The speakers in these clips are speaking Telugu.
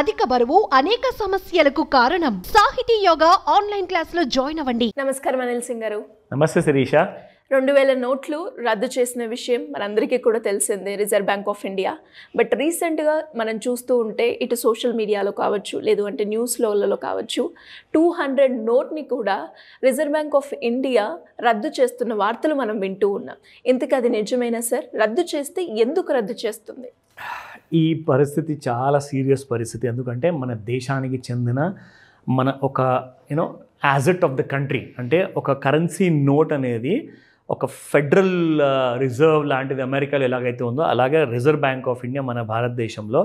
అధిక బరువు అనేక సమస్యలకు కారణం. సాహితీ యోగా ఆన్లైన్ క్లాస్ లో జాయిన్ అవ్వండి. నమస్కారం అనిల్ సింగ్ గారు. నమస్తే శిరీష. 2000 నోట్లు రద్దు చేసిన విషయం మనందరికీ కూడా తెలిసిందే, reserve bank of India. But రీసెంట్గా మనం చూస్తూ ఉంటే ఇటు సోషల్ మీడియాలో కావచ్చు, లేదు అంటే న్యూస్లలో కావచ్చు, 200 నోట్ని కూడా రిజర్వ్ బ్యాంక్ ఆఫ్ ఇండియా రద్దు చేస్తున్న వార్తలు మనం వింటూ ఉన్నాం. ఇంతకు అది నిజమేనా సార్? రద్దు చేస్తే ఎందుకు రద్దు చేస్తుంది? ఈ పరిస్థితి చాలా సీరియస్ పరిస్థితి. ఎందుకంటే మన దేశానికి చెందిన మన ఒక యాజెట్ ఆఫ్ ద కంట్రీ, అంటే ఒక కరెన్సీ నోట్ అనేది ఒక ఫెడరల్ రిజర్వ్ లాంటిది అమెరికాలో ఎలాగైతే ఉందో అలాగే రిజర్వ్ బ్యాంక్ ఆఫ్ ఇండియా మన భారతదేశంలో.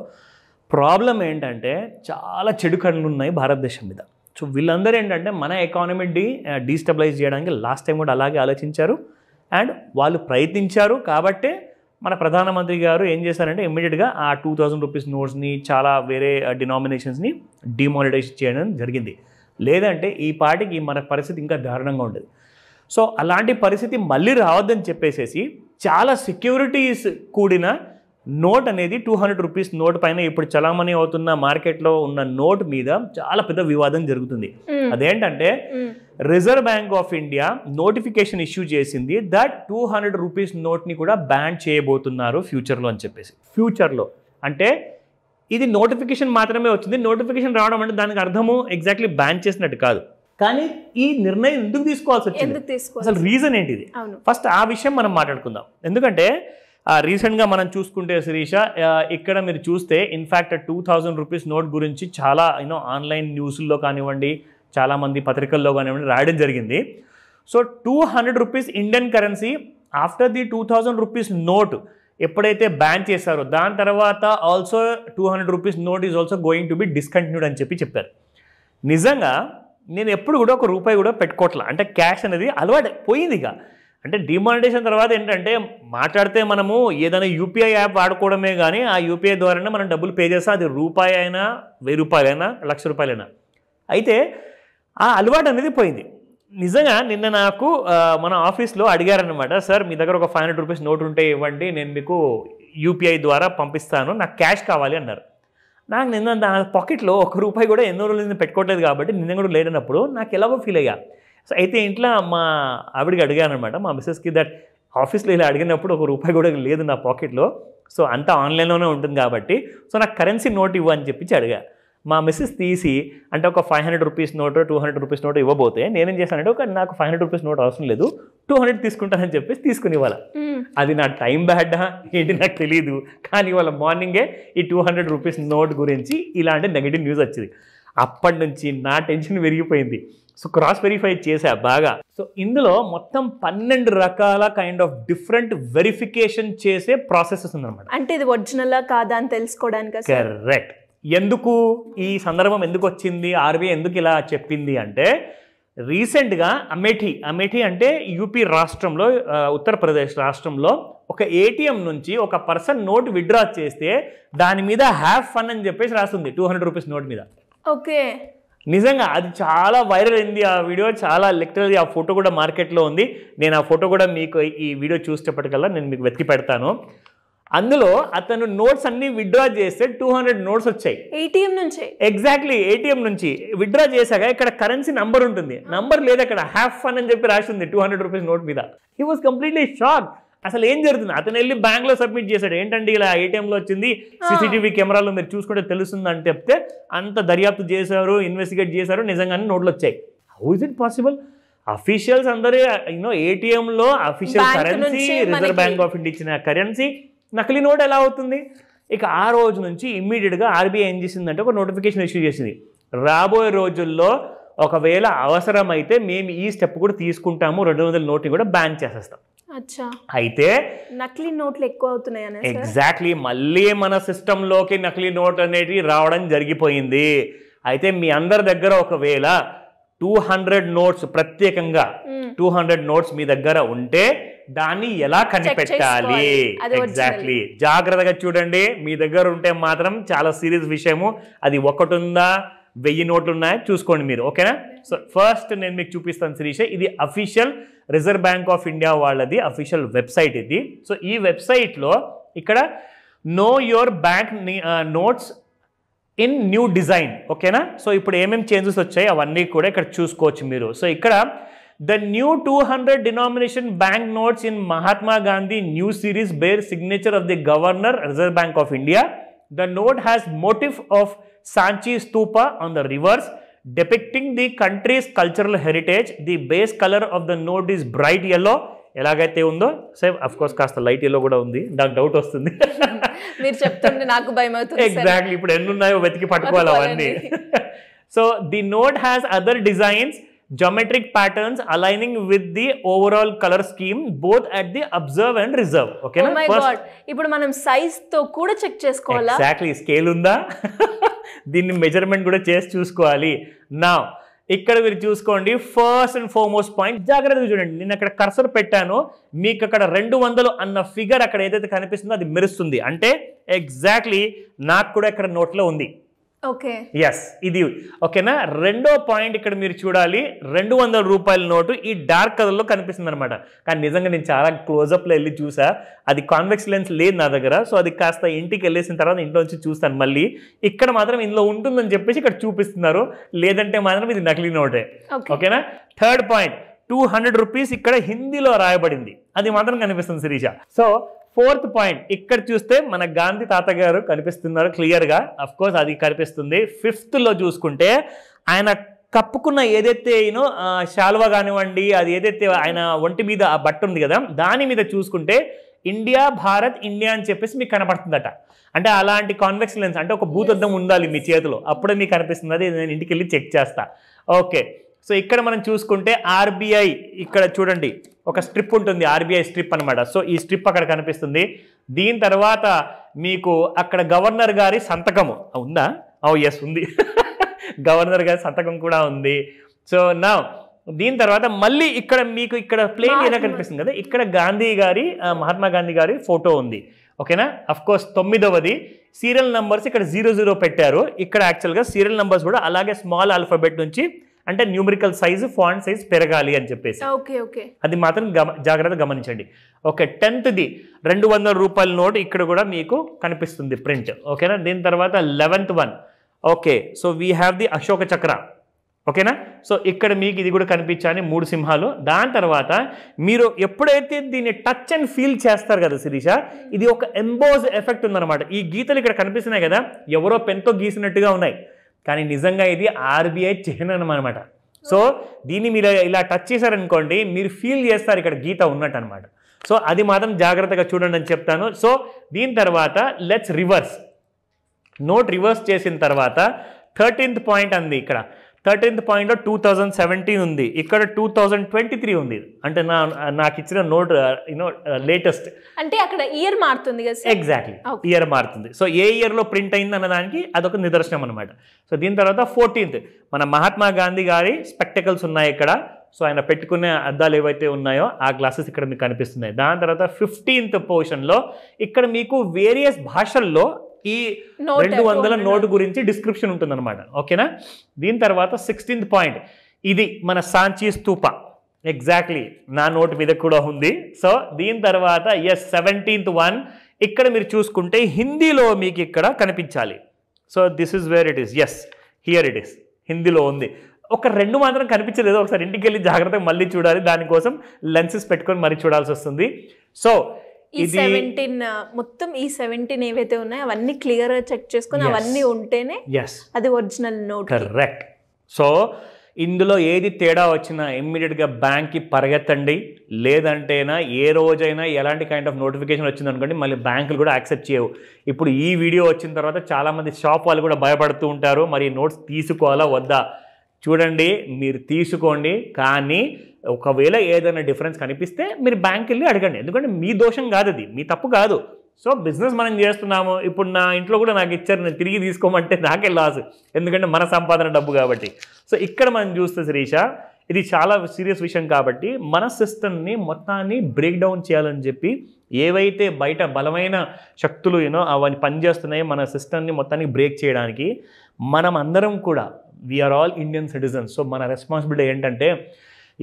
ప్రాబ్లం ఏంటంటే చాలా చెడు కళ్ళు ఉన్నాయి భారతదేశం మీద. సో వీళ్ళందరూ ఏంటంటే మన ఎకానమీని డీస్టెబిలైజ్ చేయడానికి లాస్ట్ టైం కూడా అలాగే ఆలోచించారు అండ్ వాళ్ళు ప్రయత్నించారు. కాబట్టే మన ప్రధానమంత్రి గారు ఏం చేశారంటే ఇమ్మీడియట్గా ఆ 2000 రూపీస్ నోట్స్ని చాలా వేరే డినామినేషన్స్ని డిమానిటైజ్ చేయడం జరిగింది. లేదంటే ఈ పాటికి మన పరిస్థితి ఇంకా దారుణంగా ఉండేది. సో అలాంటి పరిస్థితి మళ్ళీ రావద్దని చెప్పేసేసి చాలా సెక్యూరిటీస్ కూడిన నోట్ అనేది 200 రూపీస్ నోట్ పైన ఇప్పుడు చలామణి అవుతున్న మార్కెట్లో ఉన్న నోట్ మీద చాలా పెద్ద వివాదం జరుగుతుంది. అదేంటంటే reserve bank of India notification issue చేసింది దట్ 200 రూపీస్ నోట్ని కూడా బ్యాన్ చేయబోతున్నారు ఫ్యూచర్లో అని చెప్పేసి. ఫ్యూచర్లో అంటే ఇది నోటిఫికేషన్ మాత్రమే వచ్చింది. నోటిఫికేషన్ రావడం అంటే దానికి అర్థము ఎగ్జాక్ట్లీ బ్యాన్ చేసినట్టు కాదు. కానీ ఈ నిర్ణయం ఎందుకు తీసుకోవాల్సి వచ్చింది, అసలు రీజన్ ఏంటిది? ఫస్ట్ ఆ విషయం మనం మాట్లాడుకుందాం. ఎందుకంటే రీసెంట్గా మనం చూసుకుంటే శిరీష, ఇక్కడ మీరు చూస్తే ఇన్ఫ్యాక్ట్ 2000 రూపీస్ నోట్ గురించి చాలా ఆన్లైన్ న్యూస్ల్లో కానివ్వండి, చాలామంది పత్రికల్లో కానివ్వండి రాయడం జరిగింది. So 200 rupees Indian currency after the 2000 rupees note ఎప్పుడైతే బ్యాన్ చేశారో దాని తర్వాత also 200 rupees note is also going to be discontinued అని చెప్పారు. నిజంగా నేను ఎప్పుడు కూడా ఒక రూపాయి కూడా పెట్టుకోవట్లా, అంటే క్యాష్ అనేది అలవాటు పోయింది. ఇక అంటే డిమానిటైజేషన్ తర్వాత ఏంటంటే మాట్లాడితే మనము ఏదైనా యూపీఐ యాప్ వాడుకోవడమే కానీ ఆ యూపీఐ ద్వారానే మనం డబ్బులు పే చేస్తాం. అది రూపాయి అయినా 1000 రూపాయలైనా 1,00,000 రూపాయలైనా. అయితే ఆ అలవాటు అనేది పోయింది. నిజంగా నిన్న నాకు మన ఆఫీస్లో అడిగారనమాట, సార్ మీ దగ్గర ఒక 500 రూపీస్ నోట్ ఉంటే ఇవ్వండి, నేను మీకు యూపీఐ ద్వారా పంపిస్తాను, నాకు క్యాష్ కావాలి అన్నారు. నాకు నిన్న నా పాకెట్లో 1 రూపాయి కూడా ఎన్నో రోజులు నేను పెట్టుకోవట్లేదు కాబట్టి నిన్న కూడా లేనప్పుడు నాకు ఎలాగో ఫీల్ అయ్యా. సో అయితే ఇంట్లో మా ఆవిడికి అడిగాను అనమాట, మా మిస్సెస్కి, దట్ ఆఫీస్లో ఇలా అడిగినప్పుడు 1 రూపాయి కూడా లేదు నా పాకెట్లో, సో అంతా ఆన్లైన్లోనే ఉంటుంది కాబట్టి సో నాకు కరెన్సీ నోట్ ఇవ్వు అని అడిగా. మా మిస్సెస్ తీసి అంటే ఒక 500 రూపీస్ నోట్ 200 రూపీస్ నోట్ ఇవ్వబోతే నేనేం చేశానంటే నాకు 500 రూపీస్ నోట్ అవసరం లేదు, 200 తీసుకుంటానని చెప్పేసి తీసుకుని ఇవ్వాలి. అది నా టైం బ్యాడా ఏంటి నాకు తెలియదు, కానీ ఇవాళ మార్నింగే ఈ 200 రూపీస్ నోట్ గురించి ఇలాంటి నెగిటివ్ న్యూస్ వచ్చింది. అప్పటి నుంచి నా టెన్షన్ పెరిగిపోయింది. సో క్రాస్ వెరిఫై చేశా బాగా. సో ఇందులో మొత్తం 12 రకాల కైండ్ ఆఫ్ డిఫరెంట్ వెరిఫికేషన్ చేసే ప్రాసెసెస్ ఉందన్నమాట. అంటే ఇది ఒరిజినలా కాదా అని తెలుసుకోవడానికి. కరెక్ట్. ఎందుకు ఈ సందర్భం ఎందుకు వచ్చింది, ఆర్బీఐ ఎందుకు ఇలా చెప్పింది అంటే రీసెంట్గా అమేఠీ అంటే యూపీ రాష్ట్రంలో, ఉత్తరప్రదేశ్ రాష్ట్రంలో ఒక ఏటీఎం నుంచి ఒక పర్సన్ నోట్ విత్డ్రా చేస్తే దాని మీద హ్యావ్ ఫన్ అని చెప్పేసి రాస్తుంది 200 రూపీస్ నోట్ మీద. ఓకే, నిజంగా అది చాలా వైరల్ అయింది ఆ వీడియో, చాలా లిటరల్లీ ఆ ఫోటో కూడా మార్కెట్లో ఉంది. నేను ఆ ఫోటో కూడా మీకు ఈ వీడియో చూసేటప్పటికల్లా నేను మీకు వెతికి పెడతాను. అందులో అతను నోట్స్ అన్ని విత్డ్రా చేస్తే 200 నోట్స్ వచ్చాయి ఏటీఎం నుంచి. ఎగ్జాక్ట్లీ ఏటీఎం నుంచి విత్డ్రా చేశాక ఇక్కడ కరెన్సీ నంబర్ ఉంటుంది, నంబర్ లేదు అక్కడ, హ్యావ్ ఫన్ అని చెప్పి రాసింది 200 రూపీస్ నోట్ మీద. He was completely shock. అసలు ఏం జరుగుతుంది? అతను వెళ్ళి బ్యాంక్లో సబ్మిట్ చేశాడు, ఏంటంటే ఇలా ఏటీఎంలో వచ్చింది, సీసీటీవీ కెమెరాలో మీరు చూసుకుంటే తెలుస్తుంది అని చెప్తే అంత దర్యాప్తు చేశారు, ఇన్వెస్టిగేట్ చేశారు, నిజంగానే నోట్లు వచ్చాయి. How is it possible? Officials అందరూ ఏటీఎంలో official currency, reserve bank of India ఇచ్చిన కరెన్సీ, నకిలీ నోట్ ఎలా అవుతుంది? ఇక ఆ రోజు నుంచి ఇమ్మీడియట్గా ఆర్బీఐ ఏం చేసిందంటే ఒక నోటిఫికేషన్ ఇష్యూ చేసింది, రాబోయే రోజుల్లో ఒకవేళ అవసరమైతే మేము ఈ స్టెప్ కూడా తీసుకుంటాము, 200 నోట్ని కూడా బ్యాన్ చేసేస్తాం. అయితే నకిలీ నోట్లు ఎక్కువ అవుతున్నాయి. ఎగ్జాక్ట్లీ, మళ్ళీ మన సిస్టంలోకి నకిలీ నోట్ అనేది రావడం జరిగిపోయింది. అయితే మీ అందరి దగ్గర ఒకవేళ 200 నోట్స్ ప్రత్యేకంగా 200 నోట్స్ మీ దగ్గర ఉంటే దాన్ని ఎలా కనిపెట్టాలి? ఎగ్జాక్ట్లీ, జాగ్రత్తగా చూడండి. మీ దగ్గర ఉంటే మాత్రం చాలా సీరియస్ విషయము. అది 1 ఉందా 1000 నోట్లు ఉన్నాయా చూసుకోండి మీరు, ఓకేనా? సో ఫస్ట్ నేను మీకు చూపిస్తాను శిరీష, ఇది official reserve bank of India వాళ్ళది అఫీషియల్ వెబ్సైట్ ఇది. సో ఈ వెబ్సైట్లో ఇక్కడ know your bank notes in new design. ఓకేనా? సో ఇప్పుడు ఏమేమి చేంజెస్ వచ్చాయి అవన్నీ కూడా ఇక్కడ చూసుకోవచ్చు మీరు. సో ఇక్కడ the new 200 denomination bank notes in Mahatma Gandhi new series bear signature of the Governor, Reserve Bank of India. The note has motif of Sanchi Stupa on the reverse, depicting the country's cultural heritage. The base color of the note is bright yellow. ఎలాగైతే ఉందో సేమ్ అఫ్ కోర్స్ కాస్త లైట్ ఎల్లో కూడా ఉంది, నాకు డౌట్ వస్తుంది. మీరు చెప్తుంటే నాకు భయం అవుతుంది. ఎగ్జాక్ట్లీ, ఇప్పుడు ఎన్ని ఉన్నాయో వెతికి పట్టుకోవాలి అవన్నీ. So the note has other designs, geometric patterns aligning with the overall color scheme both at the observe and reserve. Okay na? Oh my god, ఇప్పుడు మనం సైజ్ తో కూడా చెక్ చేసుకోవాలా? ఎగ్జాక్ట్లీ, స్కేల్ ఉందా దీన్ని మెజర్మెంట్ కూడా చేసి చూసుకోవాలి. నా ఇక్కడ మీరు చూసుకోండి, ఫస్ట్ అండ్ ఫార్మోస్ట్ పాయింట్ జాగ్రత్తగా చూడండి. నేను అక్కడ కర్సర్ పెట్టాను, మీకు అక్కడ 200 అన్న ఫిగర్ అక్కడ ఏదైతే కనిపిస్తుందో అది మెరుస్తుంది, అంటే ఎగ్జాక్ట్లీ నాకు కూడా ఇక్కడ నోట్లో ఉంది. ఓకే, ఎస్, ఇది ఓకేనా. రెండో పాయింట్ ఇక్కడ మీరు చూడాలి, 200 రూపాయల నోటు ఈ డార్క్ కలర్లో కనిపిస్తుంది అనమాట. కానీ నిజంగా నేను చాలా క్లోజప్లో వెళ్ళి చూసా, అది కాన్వెక్స్ లెన్స్ లేదు నా దగ్గర. సో అది కాస్త ఇంటికి వెళ్ళేసిన తర్వాత ఇంట్లో నుంచి చూస్తాను మళ్ళీ. ఇక్కడ మాత్రం ఇందులో ఉంటుందని చెప్పేసి ఇక్కడ చూపిస్తున్నారు, లేదంటే మాత్రం ఇది నకిలీ నోటే. ఓకేనా. థర్డ్ పాయింట్, 200 రూపీస్ ఇక్కడ హిందీలో రాయబడింది, అది మాత్రం కనిపిస్తుంది శిరీష. సో ఫోర్త్ పాయింట్, ఇక్కడ చూస్తే మన గాంధీ తాత గారు కనిపిస్తున్నారు క్లియర్గా, అఫ్ కోర్స్ అది కనిపిస్తుంది. ఫిఫ్త్లో చూసుకుంటే ఆయన కప్పుకున్న ఏదైతే శాల్వా కానివ్వండి, అది ఏదైతే ఆయన ఒంటి మీద ఆ బట్ట ఉంది కదా, దాని మీద చూసుకుంటే ఇండియా, భారత్, ఇండియా అని చెప్పేసి మీకు కనపడుతుందట. అంటే అలాంటి కాన్వెక్స్ లెన్స్, అంటే ఒక భూతద్దం ఉండాలి మీ చేతిలో, అప్పుడే మీకు కనిపిస్తుంది. అది నేను ఇంటికి వెళ్ళి చెక్ చేస్తా. ఓకే, సో ఇక్కడ మనం చూసుకుంటే ఆర్బీఐ, ఇక్కడ చూడండి ఒక స్ట్రిప్ ఉంటుంది, ఆర్బీఐ స్ట్రిప్ అనమాట. సో ఈ స్ట్రిప్ అక్కడ కనిపిస్తుంది. దీని తర్వాత మీకు అక్కడ గవర్నర్ గారి సంతకము ఉందా? ఎస్ ఉంది, గవర్నర్ గారి సంతకం కూడా ఉంది. సో నా దీని తర్వాత మళ్ళీ ఇక్కడ మీకు ఇక్కడ ప్లేన్ ఏరియా కనిపిస్తుంది కదా, ఇక్కడ గాంధీ గారి, మహాత్మా గాంధీ గారి ఫోటో ఉంది. ఓకేనా. అఫ్ కోర్స్ 9వది సీరియల్ నంబర్స్ ఇక్కడ 00 పెట్టారు. ఇక్కడ యాక్చువల్గా సీరియల్ నంబర్స్ కూడా అలాగే స్మాల్ ఆల్ఫాబెట్ నుంచి, అంటే న్యూమరికల్ సైజు, ఫాంట్ సైజ్ పెరగాలి అని చెప్పేసి, అది మాత్రం జాగ్రత్తగా గమనించండి. ఓకే, 10th 200 రూపాయల నోట్ ఇక్కడ కూడా మీకు కనిపిస్తుంది ప్రింట్. ఓకేనా. దీని తర్వాత 11th one. Okay, so we have the Ashoka చక్ర. ఓకేనా. సో ఇక్కడ మీకు ఇది కూడా కనిపించాలి, 3 సింహాలు. దాని తర్వాత మీరు ఎప్పుడైతే దీన్ని టచ్ అండ్ ఫీల్ చేస్తారు కదా శిరీష, ఇది ఒక ఎంబోజ్ ఎఫెక్ట్ ఉందన్నమాట. ఈ గీతలు ఇక్కడ కనిపిస్తున్నాయి కదా, ఎవరో పెన్తో గీసినట్టుగా ఉన్నాయి, కానీ నిజంగా ఇది ఆర్బీఐ చిహ్నం అనమాట. సో దీన్ని మీరు ఇలా టచ్ చేశారనుకోండి, మీరు ఫీల్ చేస్తారు ఇక్కడ గీత ఉన్నట్టు అనమాట. సో అది మాత్రం జాగ్రత్తగా చూడండి అని చెప్తాను. సో దీని తర్వాత లెట్స్ రివర్స్. నోట్ రివర్స్ చేసిన తర్వాత 13th పాయింట్ అంది. ఇక్కడ 13th పాయింట్లో 2017 ఉంది, ఇక్కడ 2023 ఉంది. అంటే నాకు ఇచ్చిన నోట్ లేటెస్ట్, అంటే అక్కడ ఇయర్ మారుతుంది కదా. ఎగ్జాక్ట్లీ, ఇయర్ మారుతుంది. సో ఏ ఇయర్లో ప్రింట్ అయింది అన్నదానికి అదొక నిదర్శనం అనమాట. సో దీని తర్వాత 14th మన మహాత్మా గాంధీ గారి స్పెక్టకల్స్ ఉన్నాయి ఇక్కడ. సో ఆయన పెట్టుకునే అద్దాలు ఏవైతే ఉన్నాయో ఆ గ్లాసెస్ ఇక్కడ మీకు కనిపిస్తున్నాయి. దాని తర్వాత 15th పోర్షన్లో ఇక్కడ మీకు వేరియస్ భాషల్లో ఈ 200 నోటు గురించి డిస్క్రిప్షన్ ఉంటుందన్నమాట. ఓకేనా. దీని తర్వాత 16th పాయింట్, ఇది మన సాంచి స్తూప, ఎగ్జాక్ట్లీ నా నోట్ మీద కూడా ఉంది. సో దీని తర్వాత 17th వన్, ఇక్కడ మీరు చూసుకుంటే హిందీలో మీకు ఇక్కడ కనిపించాలి. So this is where it is. Yes, here it is, హిందీలో ఉంది. ఒక 2 మాత్రం కనిపించలేదు, ఒకసారి ఇంటికి వెళ్ళి జాగ్రత్తగా మళ్ళీ చూడాలి, దానికోసం లెన్సెస్ పెట్టుకొని మరీ చూడాల్సి వస్తుంది. సో ఈ 17 మొత్తం ఈ 17 ఏవైతే ఉన్నాయో అవన్నీ క్లియర్ గా చెక్ చేసుకొని అవన్నీ ఉంటేనే అది ఒరిజినల్ నోట్. కరెక్ట్. సో ఇందులో ఏది తేడా వచ్చినా ఇమ్మీడియట్గా బ్యాంక్కి పరిగెత్తండి, లేదంటేనా ఏ రోజైనా ఎలాంటి కైండ్ ఆఫ్ నోటిఫికేషన్ వచ్చింది అనుకోండి మళ్ళీ బ్యాంకులు కూడా యాక్సెప్ట్ చేయవు. ఇప్పుడు ఈ వీడియో వచ్చిన తర్వాత చాలామంది షాప్ వాళ్ళు కూడా భయపడుతూ ఉంటారు, మరి నోట్స్ తీసుకోవాలా వద్దా. చూడండి, మీరు తీసుకోండి, కానీ ఒకవేళ ఏదైనా డిఫరెన్స్ కనిపిస్తే మీరు బ్యాంక్ వెళ్ళి అడగండి, ఎందుకంటే మీ దోషం కాదు, అది మీ తప్పు కాదు. సో బిజినెస్ మనం చేస్తున్నాము, ఇప్పుడు నా ఇంట్లో కూడా నాకు ఇచ్చారు, నేను తిరిగి తీసుకోమంటే నాకే లాస్, ఎందుకంటే మన సంపాదన డబ్బు కాబట్టి. సో ఇక్కడ మనం చూస్తే శిరీష, ఇది చాలా సీరియస్ విషయం కాబట్టి మన సిస్టమ్ని మొత్తాన్ని బ్రేక్ డౌన్ చేయాలని చెప్పి ఏవైతే బయట బలమైన శక్తులు అవన్నీ పనిచేస్తున్నాయో మన సిస్టమ్ని మొత్తానికి బ్రేక్ చేయడానికి మనం అందరం కూడా we are all Indian citizens. So మన రెస్పాన్సిబిలిటీ ఏంటంటే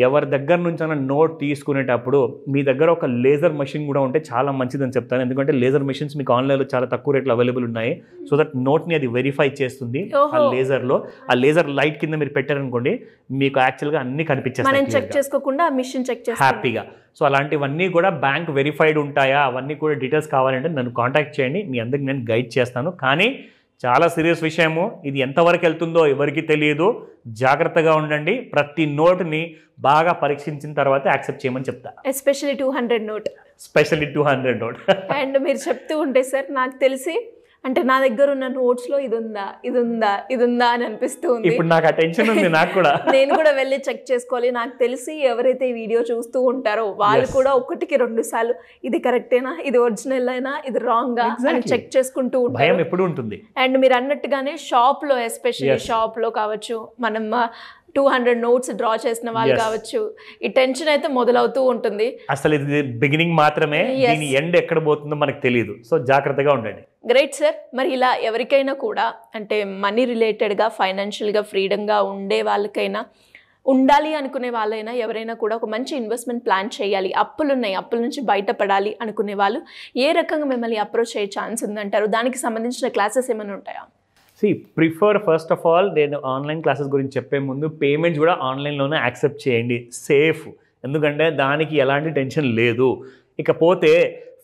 ఎవరి దగ్గర నుంచి అన్న నోట్ తీసుకునేటప్పుడు మీ దగ్గర ఒక లేజర్ మెషిన్ కూడా ఉంటే చాలా మంచిదని చెప్తాను. ఎందుకంటే లేజర్ మెషిన్స్ మీకు ఆన్లైన్లో చాలా తక్కువ రేట్లో అవైలబుల్ ఉన్నాయి. సో దట్ నోట్ని అది వెరిఫై చేస్తుంది ఆ లేజర్లో. ఆ లేజర్ లైట్ కింద మీరు పెట్టారనుకోండి, మీకు యాక్చువల్గా అన్ని కనిపించేస్తాయి, చెక్ చేసుకోకుండా మిషన్ చెక్ చేస్తాం హ్యాపీగా. సో అలాంటివన్నీ కూడా బ్యాంక్ వెరిఫైడ్ ఉంటాయా, అవన్నీ కూడా డీటెయిల్స్ కావాలంటే నన్ను కాంటాక్ట్ చేయండి, మీ అందరికి నేను గైడ్ చేస్తాను. కానీ చాలా సీరియస్ విషయము, ఇది ఎంతవరకు వెళ్తుందో ఎవరికి తెలియదు. జాగ్రత్తగా ఉండండి. ప్రతి నోట్ని బాగా పరీక్షించిన తర్వాత యాక్సెప్ట్ చేయమని చెప్తా. Especially 200 note, specially 200 note. And మీరు చెప్తూ ఉంటే సార్ నాకు తెలిసి అంటే నా దగ్గర ఉన్న నోట్స్లో ఇది ఉందా అని అనిపిస్తూ ఉంది. ఇప్పుడు నాకు ఆ టెన్షన్ ఉంది నాకు కూడా. నేను కూడా వెళ్ళి చెక్ చేసుకోవాలి. నాకు తెలిసి ఎవరైతే ఈ వీడియో చూస్తూ ఉంటారో వాళ్ళు కూడా 1-2 సార్లు ఇది కరెక్టేనా, ఇది ఒరిజినల్ అయినా, ఇది రాంగా అని చెక్ చేసుకుంటూ ఉంటారు. భయం ఎప్పుడు ఉంటుంది. అండ్ మీరు అన్నట్టుగానే షాప్లో, ఎస్పెషల్లీ షాప్లో కావచ్చు, మనం 200 నోట్స్ డ్రా చేసిన వాళ్ళు కావచ్చు, ఈ టెన్షన్ అయితే మొదలవుతూ ఉంటుంది. అసలు ఇది బిగినింగ్ మాత్రమే, దీని ఎండ్ ఎక్కడ పోతుందో మనకు తెలియదు. సో జాగ్రత్తగా ఉండండి. Great sir. మరి ఇలా ఎవరికైనా కూడా అంటే మనీ రిలేటెడ్గా, ఫైనాన్షియల్గా ఫ్రీడంగా ఉండే వాళ్ళకైనా, ఉండాలి అనుకునే వాళ్ళైనా, ఎవరైనా కూడా ఒక మంచి ఇన్వెస్ట్మెంట్ ప్లాన్ చేయాలి, అప్పులున్నాయి, అప్పుల నుంచి బయటపడాలి అనుకునే వాళ్ళు ఏ రకంగా మిమ్మల్ని అప్రోచ్ అయ్యే ఛాన్స్ ఉందంటారు? దానికి సంబంధించిన క్లాసెస్ ఏమైనా ఉంటాయా? ప్రిఫర్ ఫస్ట్ ఆఫ్ ఆల్, నేను ఆన్లైన్ క్లాసెస్ గురించి చెప్పే ముందు పేమెంట్స్ కూడా ఆన్లైన్లోనే యాక్సెప్ట్ చేయండి, సేఫ్. ఎందుకంటే దానికి ఎలాంటి టెన్షన్ లేదు. ఇకపోతే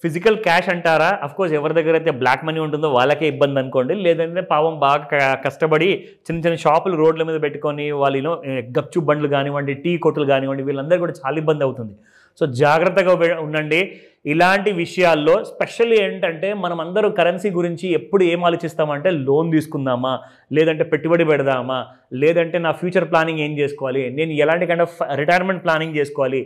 ఫిజికల్ క్యాష్ అంటారా, అఫ్కోర్స్ ఎవరి దగ్గర అయితే బ్లాక్ మనీ ఉంటుందో వాళ్ళకే ఇబ్బంది అనుకోండి. లేదంటే పాపం బాగా కష్టపడి చిన్న షాపులు రోడ్ల మీద పెట్టుకొని వాళ్ళు గప్చు బండ్లు కానివ్వండి, టీ కొట్టులు కానివ్వండి, వీళ్ళందరూ కూడా చాలా ఇబ్బంది అవుతుంది. సో జాగ్రత్తగా ఉండండి ఇలాంటి విషయాల్లో. స్పెషల్లీ ఏంటంటే మనం అందరూ కరెన్సీ గురించి ఎప్పుడు ఏం ఆలోచిస్తామంటే, లోన్ తీసుకుందామా, లేదంటే పెట్టుబడి పెడదామా, లేదంటే నా ఫ్యూచర్ ప్లానింగ్ ఏం చేసుకోవాలి, నేను ఎలాంటి కైండ్ ఆఫ్ రిటైర్మెంట్ ప్లానింగ్ చేసుకోవాలి,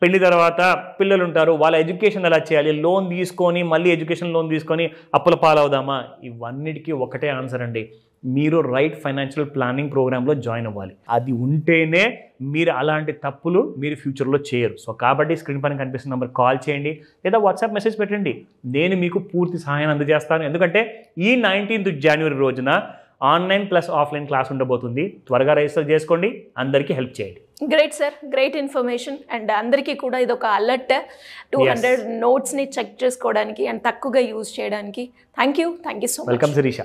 పెళ్లి తర్వాత పిల్లలు ఉంటారు, వాళ్ళ ఎడ్యుకేషన్ ఎలా చేయాలి, లోన్ తీసుకొని మళ్ళీ ఎడ్యుకేషన్ లోన్ తీసుకొని అప్పుల పాలవుదామా. ఇవన్నిటికీ ఒకటే ఆన్సర్ అండి, మీరు రైట్ ఫైనాన్షియల్ ప్లానింగ్ ప్రోగ్రాంలో జాయిన్ అవ్వాలి. అది ఉంటేనే మీరు అలాంటి తప్పులు మీరు ఫ్యూచర్లో చేయరు. సో కాబట్టి స్క్రీన్ పైన కనిపిస్తున్న నెంబర్ కాల్ చేయండి, లేదా వాట్సాప్ మెసేజ్ పెట్టండి. నేను మీకు పూర్తి సహాయాన్ని అందజేస్తాను. ఎందుకంటే ఈ 19th జనవరి రోజున ఆన్లైన్ ప్లస్ ఆఫ్లైన్ క్లాస్ ఉండబోతుంది. త్వరగా రిజిస్టర్ చేసుకోండి, అందరికీ హెల్ప్ చేయండి. Great sir, great information. And అందరికీ కూడా ఇది ఒక అలర్ట్, 200 నోట్స్ని చెక్ చేసుకోవడానికి అండ్ తక్కువగా యూజ్ చేయడానికి. Thank you so much. Welcome Sirisha.